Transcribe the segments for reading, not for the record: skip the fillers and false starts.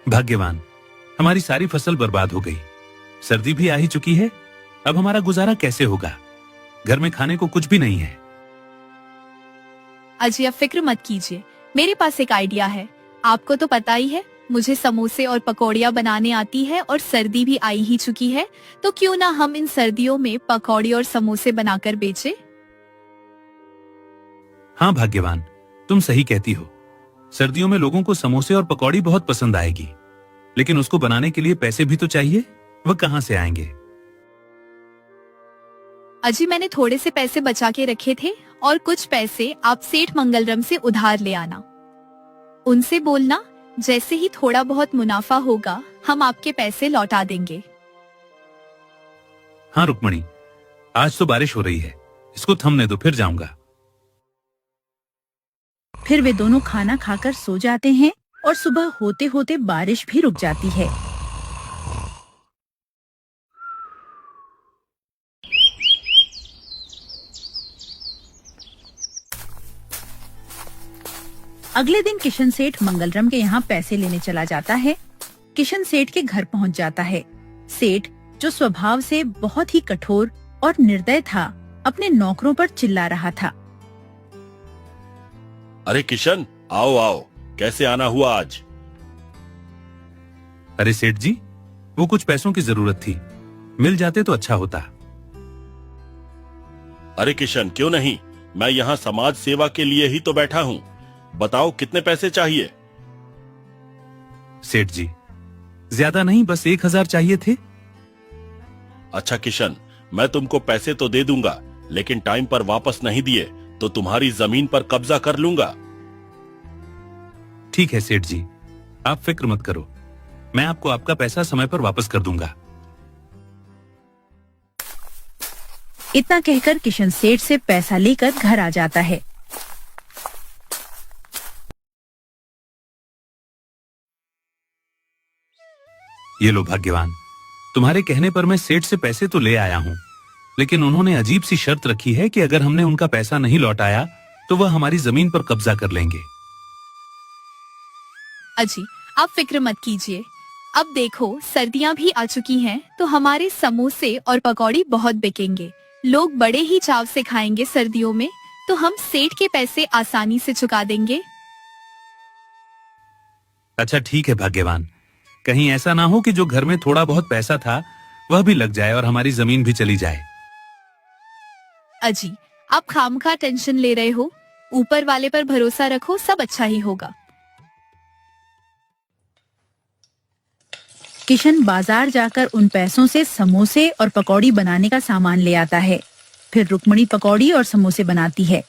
भाग्यवान, हमारी सारी फसल बर्बाद हो गई। सर्दी भी आ ही चुकी है। अब हमारा गुजारा कैसे होगा? घर में खाने को कुछ भी नहीं है। अजी आप फिक्र मत कीजिए, मेरे पास एक आइडिया है। आपको तो पता ही है मुझे समोसे और पकौड़ियाँ बनाने आती है और सर्दी भी आई ही चुकी है, तो क्यों ना हम इन सर्दियों में पकौड़ी और समोसे बनाकर बेचे। हाँ भाग्यवान, तुम सही कहती हो। सर्दियों में लोगों को समोसे और पकौड़ी बहुत पसंद आएगी, लेकिन उसको बनाने के लिए पैसे भी तो चाहिए। वह कहाँ से आएंगे? अजी मैंने थोड़े से पैसे बचा के रखे थे और कुछ पैसे आप सेठ मंगलराम से उधार ले आना। उनसे बोलना जैसे ही थोड़ा बहुत मुनाफा होगा हम आपके पैसे लौटा देंगे। हाँ रुक्मणी, आज तो बारिश हो रही है, इसको थमने दो, फिर जाऊंगा। फिर वे दोनों खाना खाकर सो जाते हैं और सुबह होते होते बारिश भी रुक जाती है। अगले दिन किशन सेठ मंगलराम के यहाँ पैसे लेने चला जाता है। किशन सेठ के घर पहुँच जाता है। सेठ, जो स्वभाव से बहुत ही कठोर और निर्दय था, अपने नौकरों पर चिल्ला रहा था। अरे किशन, आओ आओ, कैसे आना हुआ आज? अरे सेठ जी, वो कुछ पैसों की जरूरत थी, मिल जाते तो अच्छा होता। अरे किशन, क्यों नहीं, मैं यहाँ समाज सेवा के लिए ही तो बैठा हूँ। बताओ कितने पैसे चाहिए? सेठ जी, ज्यादा नहीं, बस 1000 चाहिए थे। अच्छा किशन, मैं तुमको पैसे तो दे दूंगा, लेकिन टाइम पर वापस नहीं दिए तो तुम्हारी जमीन पर कब्जा कर लूंगा। ठीक है सेठ जी, आप फिक्र मत करो, मैं आपको आपका पैसा समय पर वापस कर दूंगा। इतना कहकर किशन सेठ से पैसा लेकर घर आ जाता है। ये लो भाग्यवान, तुम्हारे कहने पर मैं सेठ से पैसे तो ले आया हूँ, लेकिन उन्होंने अजीब सी शर्त रखी है कि अगर हमने उनका पैसा नहीं लौटाया तो वह हमारी जमीन पर कब्जा कर लेंगे। अजी आप फिक्र मत कीजिए, अब देखो सर्दियाँ भी आ चुकी हैं तो हमारे समोसे और पकौड़ी बहुत बिकेंगे। लोग बड़े ही चाव से खाएंगे सर्दियों में, तो हम सेठ के पैसे आसानी से चुका देंगे। अच्छा ठीक है भाग्यवान, कहीं ऐसा ना हो कि जो घर में थोड़ा बहुत पैसा था वह भी लग जाए और हमारी जमीन भी चली जाए। अजी आप खामखा टेंशन ले रहे हो, ऊपर वाले पर भरोसा रखो, सब अच्छा ही होगा। किशन बाजार जाकर उन पैसों से समोसे और पकौड़ी बनाने का सामान ले आता है। फिर रुक्मणी पकौड़ी और समोसे बनाती है।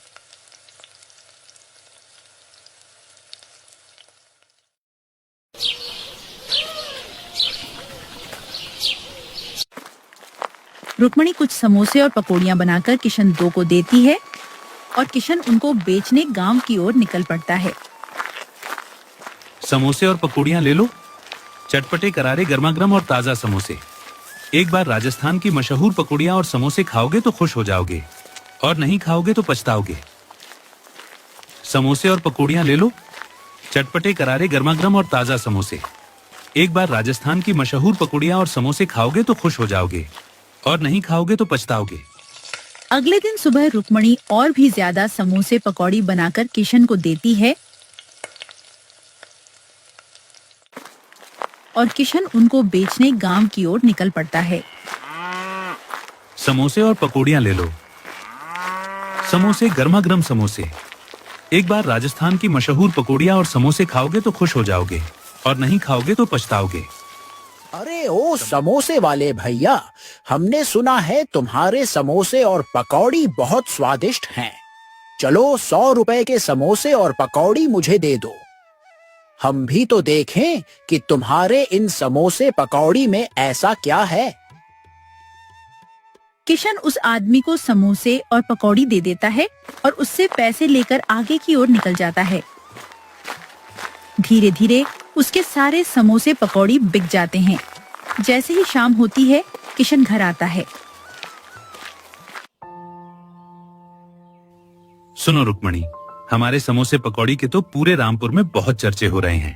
रुक्मणी कुछ समोसे और पकौड़ियां बनाकर किशन 2 को देती है और किशन उनको बेचने गांव की ओर निकल पड़ता है। समोसे और पकौड़ियां ले लो, चटपटे करारे गर्मागर्म और ताजा समोसे। एक बार राजस्थान की मशहूर पकौड़ियां और समोसे खाओगे तो खुश हो जाओगे, और नहीं खाओगे तो पछताओगे। समोसे और पकौड़ियां ले लो, चटपटे करारे गर्मागर्म और ताजा समोसे। एक बार राजस्थान की मशहूर पकौड़ियां और समोसे खाओगे तो खुश हो जाओगे, और नहीं खाओगे तो पछताओगे। अगले दिन सुबह रुक्मणी और भी ज्यादा समोसे पकौड़ी बनाकर किशन को देती है और किशन उनको बेचने गांव की ओर निकल पड़ता है। समोसे और पकौड़ियां ले लो, समोसे गर्मागर्म समोसे। एक बार राजस्थान की मशहूर पकौड़ियां और समोसे खाओगे तो खुश हो जाओगे, और नहीं खाओगे तो पछताओगे। अरे ओ समोसे वाले भैया, हमने सुना है तुम्हारे समोसे और पकौड़ी बहुत स्वादिष्ट हैं। चलो 100 रुपए के समोसे और पकौड़ी मुझे दे दो। हम भी तो देखें कि तुम्हारे इन समोसे पकौड़ी में ऐसा क्या है। किशन उस आदमी को समोसे और पकौड़ी दे देता है और उससे पैसे लेकर आगे की ओर निकल जाता है। धीरे धीरे उसके सारे समोसे पकौड़ी बिक जाते हैं। जैसे ही शाम होती है, किशन घर आता है। सुनो रुक्मणी, हमारे समोसे पकौड़ी के तो पूरे रामपुर में बहुत चर्चे हो रहे हैं।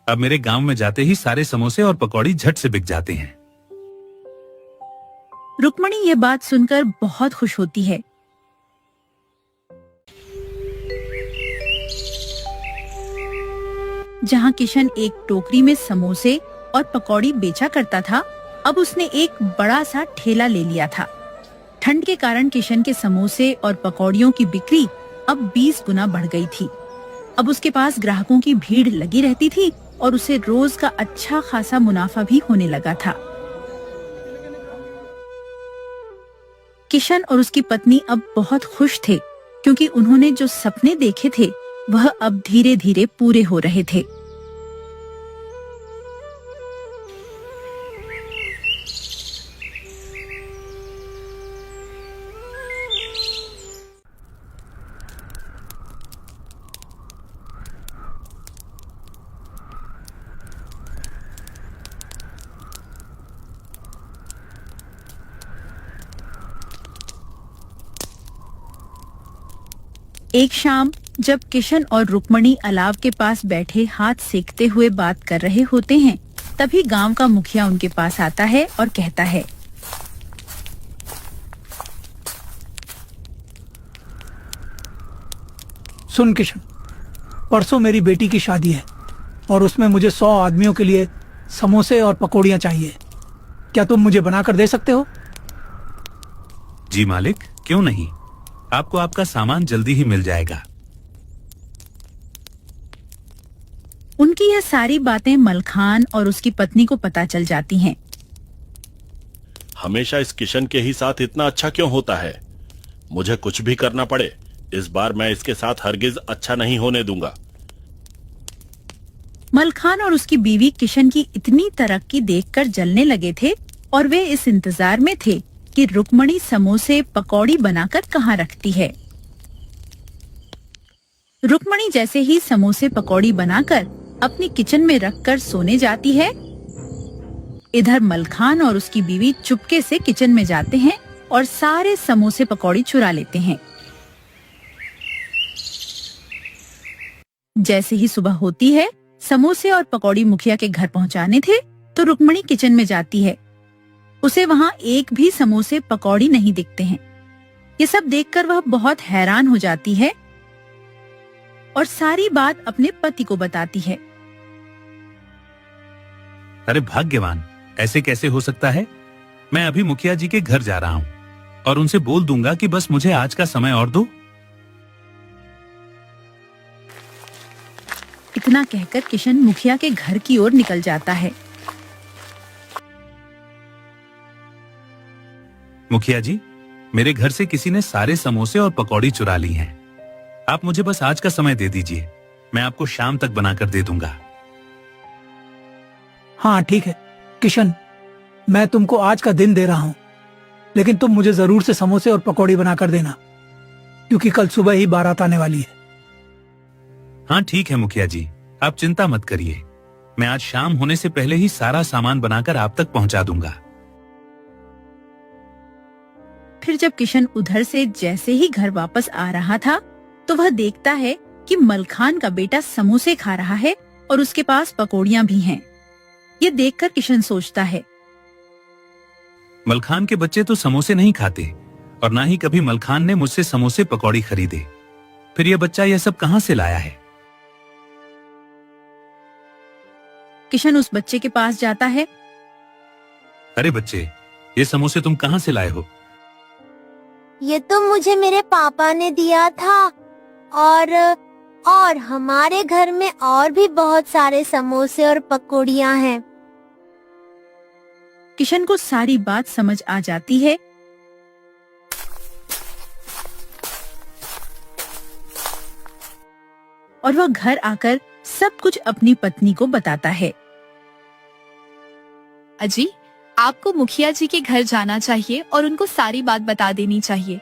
अब मेरे गांव में जाते ही सारे समोसे और पकौड़ी झट से बिक जाते हैं। रुक्मणी ये बात सुनकर बहुत खुश होती है। जहाँ किशन एक टोकरी में समोसे और पकौड़ी बेचा करता था, अब उसने एक बड़ा सा ठेला ले लिया था। ठंड के कारण किशन के समोसे और पकौड़ियों की बिक्री अब 20 गुना बढ़ गई थी। अब उसके पास ग्राहकों की भीड़ लगी रहती थी और उसे रोज का अच्छा खासा मुनाफा भी होने लगा था। किशन और उसकी पत्नी अब बहुत खुश थे, क्योंकि उन्होंने जो सपने देखे थे वह अब धीरे धीरे पूरे हो रहे थे। एक शाम जब किशन और रुक्मणी अलाव के पास बैठे हाथ सेकते हुए बात कर रहे होते हैं, तभी गांव का मुखिया उनके पास आता है और कहता है, सुन किशन, परसों मेरी बेटी की शादी है और उसमें मुझे 100 आदमियों के लिए समोसे और पकौड़ियाँ चाहिए। क्या तुम मुझे बनाकर दे सकते हो? जी मालिक, क्यों नहीं। आपको आपका सामान जल्दी ही मिल जाएगा। उनकी यह सारी बातें मलखान और उसकी पत्नी को पता चल जाती हैं। हमेशा इस किशन के ही साथ इतना अच्छा क्यों होता है? मुझे कुछ भी करना पड़े, इस बार मैं इसके साथ हरगिज अच्छा नहीं होने दूंगा। मलखान और उसकी बीवी किशन की इतनी तरक्की देखकर जलने लगे थे और वे इस इंतजार में थे कि रुक्मणी समोसे पकौड़ी बनाकर कहाँ रखती है। रुक्मणी जैसे ही समोसे पकौड़ी बनाकर अपनी किचन में रखकर सोने जाती है, इधर मलखान और उसकी बीवी चुपके से किचन में जाते हैं और सारे समोसे पकौड़ी चुरा लेते हैं। जैसे ही सुबह होती है, समोसे और पकौड़ी मुखिया के घर पहुंचाने थे, तो रुक्मणी किचन में जाती है। उसे वहाँ एक भी समोसे पकौड़ी नहीं दिखते हैं। ये सब देखकर वह बहुत हैरान हो जाती है और सारी बात अपने पति को बताती है। अरे भाग्यवान, ऐसे कैसे हो सकता है? मैं अभी मुखिया जी के घर जा रहा हूँ और उनसे बोल दूंगा कि बस मुझे आज का समय और दो। इतना कहकर किशन मुखिया के घर की ओर निकल जाता है। मुखिया जी, मेरे घर से किसी ने सारे समोसे और पकौड़ी चुरा ली हैं। आप मुझे बस आज का समय दे दीजिए, मैं आपको शाम तक बनाकर दे दूंगा। हाँ ठीक है किशन, मैं तुमको आज का दिन दे रहा हूँ, लेकिन तुम मुझे जरूर से समोसे और पकौड़ी बनाकर देना, क्योंकि कल सुबह ही बारात आने वाली है। हाँ ठीक है मुखिया जी, आप चिंता मत करिए, मैं आज शाम होने से पहले ही सारा सामान बनाकर आप तक पहुंचा दूंगा। फिर जब किशन उधर से जैसे ही घर वापस आ रहा था, तो वह देखता है कि मलखान का बेटा समोसे खा रहा है और उसके पास पकौड़ियाँ भी हैं। ये देखकर किशन सोचता है, मलखान के बच्चे तो समोसे नहीं खाते और ना ही कभी मलखान ने मुझसे समोसे पकौड़ी खरीदे, फिर यह बच्चा यह सब कहां से लाया है? किशन उस बच्चे के पास जाता है। अरे बच्चे, ये समोसे तुम कहां से लाए हो? ये तो मुझे मेरे पापा ने दिया था और हमारे घर में और भी बहुत सारे समोसे और पकौड़ियाँ हैं। किशन को सारी बात समझ आ जाती है। और वह घर आकर सब कुछ अपनी पत्नी को बताता है। अजी, आपको मुखिया जी के घर जाना चाहिए और उनको सारी बात बता देनी चाहिए।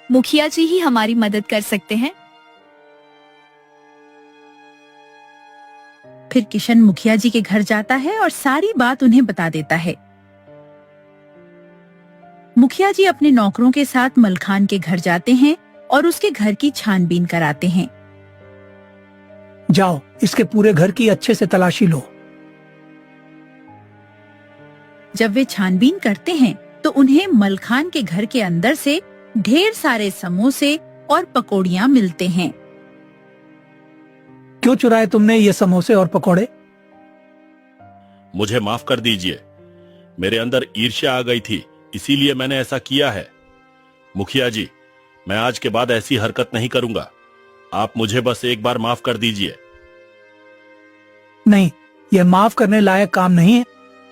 मुखिया जी ही हमारी मदद कर सकते हैं। फिर किशन मुखिया जी के घर जाता है और सारी बात उन्हें बता देता है। मुखिया जी अपने नौकरों के साथ मलखान के घर जाते हैं और उसके घर की छानबीन कराते हैं। जाओ, इसके पूरे घर की अच्छे से तलाशी लो जब वे छानबीन करते हैं तो उन्हें मलखान के घर के अंदर से ढेर सारे समोसे और पकौड़ियाँ मिलते हैं। क्यों चुराए तुमने ये समोसे और पकौड़े? मुझे माफ कर दीजिए, मेरे अंदर ईर्ष्या आ गई थी, इसीलिए मैंने ऐसा किया है। मुखिया जी, मैं आज के बाद ऐसी हरकत नहीं करूंगा। आप मुझे बस एक बार माफ कर दीजिए। नहीं, यह माफ करने लायक काम नहीं है।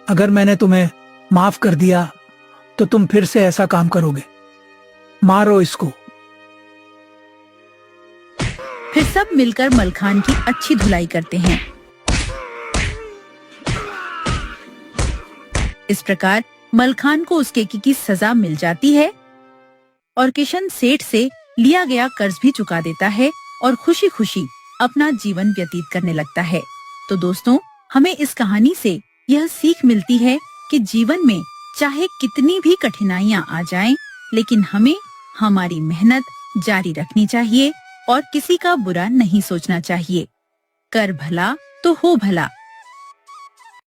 अगर मैंने तुम्हें माफ कर दिया तो तुम फिर से ऐसा काम करोगे। मारो इसको। फिर सब मिलकर मलखान की अच्छी धुलाई करते हैं। इस प्रकार मलखान को उसके की सजा मिल जाती है और किशन सेठ से लिया गया कर्ज भी चुका देता है और खुशी खुशी अपना जीवन व्यतीत करने लगता है। तो दोस्तों, हमें इस कहानी से यह सीख मिलती है कि जीवन में चाहे कितनी भी कठिनाइयां आ जाएं, लेकिन हमें हमारी मेहनत जारी रखनी चाहिए और किसी का बुरा नहीं सोचना चाहिए। कर भला तो हो भला।